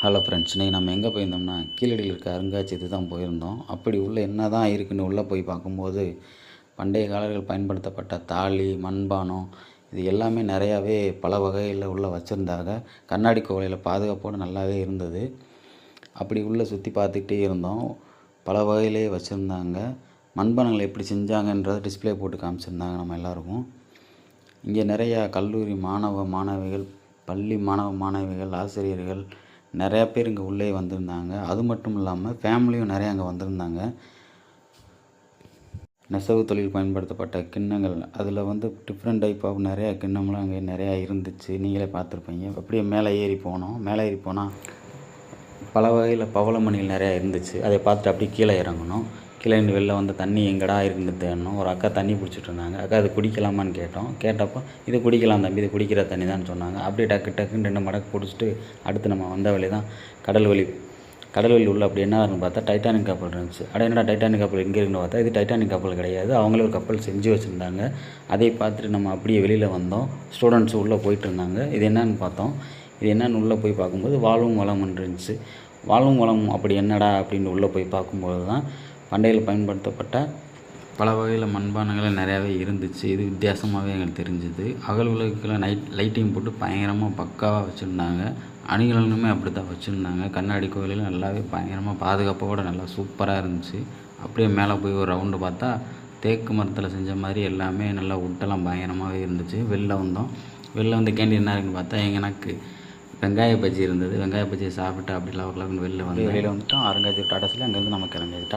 Hello friends, இன்றைக்கி நம்ம எங்கே போயிருந்தோம்னா கீழடியில் இருக்க அருங்காட்சியகத்துக்கு தான் போயிருந்தோம். அப்படி உள்ள என்ன தான் இருக்குன்னு உள்ளே போய் பார்க்கும்போது பண்டைய காலர்கள் பயன்படுத்தப்பட்ட தாலி, மண்பானம் இது எல்லாமே நிறையாவே பல வகையில் உள்ளே வச்சுருந்தாங்க. கண்ணாடி கோவையில் பாதுகாப்போடு நல்லாவே இருந்தது. அப்படி உள்ளே சுற்றி பார்த்துக்கிட்டே இருந்தோம். பல வகையிலே வச்சுருந்தாங்க. மண்பானங்களை எப்படி செஞ்சாங்கன்றதை டிஸ்பிளே போட்டு காமிச்சிருந்தாங்க நம்ம எல்லாருக்கும். இங்கே நிறையா கல்லூரி மாணவிகள், பள்ளி மாணவிகள், ஆசிரியர்கள் நிறையா பேர் இங்கே உள்ளே வந்திருந்தாங்க. அது மட்டும் இல்லாமல் ஃபேமிலியும் நிறையா அங்கே வந்திருந்தாங்க. நெசவு தொழில் பயன்படுத்தப்பட்ட கிண்ணங்கள், அதில் டிஃப்ரெண்ட் டைப் ஆஃப் நிறையா கிண்ணம்லாம் அங்கே நிறையா இருந்துச்சு. நீங்களே பார்த்துருப்பீங்க. அப்படியே மேலே ஏறி போனால் பல வகையில் பவளமணிகள் நிறையா இருந்துச்சு. அதை பார்த்துட்டு அப்படியே கீழே இறங்கணும். கீழே இருந்து வெளில வந்து தண்ணி எங்கடா இருந்து தேடணும். ஒரு அக்கா தண்ணி பிடிச்சிட்டு இருந்தாங்க. அக்கா அது குடிக்கலாமான்னு கேட்டப்போ இது குடிக்கலாம் தம்பி, இது குடிக்கிற தண்ணி தான் சொன்னாங்க. அப்படியே டக்குன்னு 2 மடக்கு பிடிச்சிட்டு அடுத்து நம்ம வந்த வழி தான் கடல்வெளி உள்ள அப்படி என்ன இருக்குன்னு பார்த்தா டைட்டானிக் கப்பல் இருந்துச்சு. என்னடா டைட்டானிக் கப்பல் எங்கே இருக்குன்னு பார்த்தா இது டைட்டானிக் கப்பல் கிடையாது, அவங்களே ஒரு கப்பல் செஞ்சு வச்சுருந்தாங்க. அதை பார்த்துட்டு நம்ம அப்படியே வெளியில் வந்தோம். ஸ்டூடெண்ட்ஸ் உள்ளே போயிட்டு இருந்தாங்க. இது என்னன்னு பார்த்தோம். இது என்னன்னு உள்ளே போய் பார்க்கும்போது வாழும் வளம்னு இருந்துச்சு. வாழும் வளம் அப்படி என்னடா அப்படின்னு உள்ளே போய் பார்க்கும்போது தான் பண்டையில் பயன்படுத்தப்பட்ட பல வகையில் மண்பானங்கள் நிறையாவே இருந்துச்சு. இது வித்தியாசமாகவே எங்களுக்கு தெரிஞ்சுது. அகல் விளக்குல லைட்டிங் போட்டு பயங்கரமாக பக்காவாக வச்சுருந்தாங்க. அணிகலனுமே அப்படி தான் வச்சுருந்தாங்க. கண்ணாடி கோயிலும் நல்லாவே பயங்கரமாக பாதுகாப்போடு நல்லா சூப்பராக இருந்துச்சு. அப்படியே மேலே போய் ஒரு ரவுண்டு பார்த்தா தேக்கு மரத்தில் செஞ்ச மாதிரி எல்லாமே நல்லா உட்டெல்லாம் பயங்கரமாகவே இருந்துச்சு. வெளில வந்து கேண்டீன் என்ன இருக்குன்னு பார்த்தா எனக்கு வெங்காய பஜ்ஜி இருந்தது. வெங்காய பஜ்ஜியை சாப்பிட்டு அப்படி லவக்குன்னு வெளில வந்துட்டோம். அருங்காட்சியக டாடாஸில் அங்கேருந்து நம்ம கிளம்பிட்டோம்.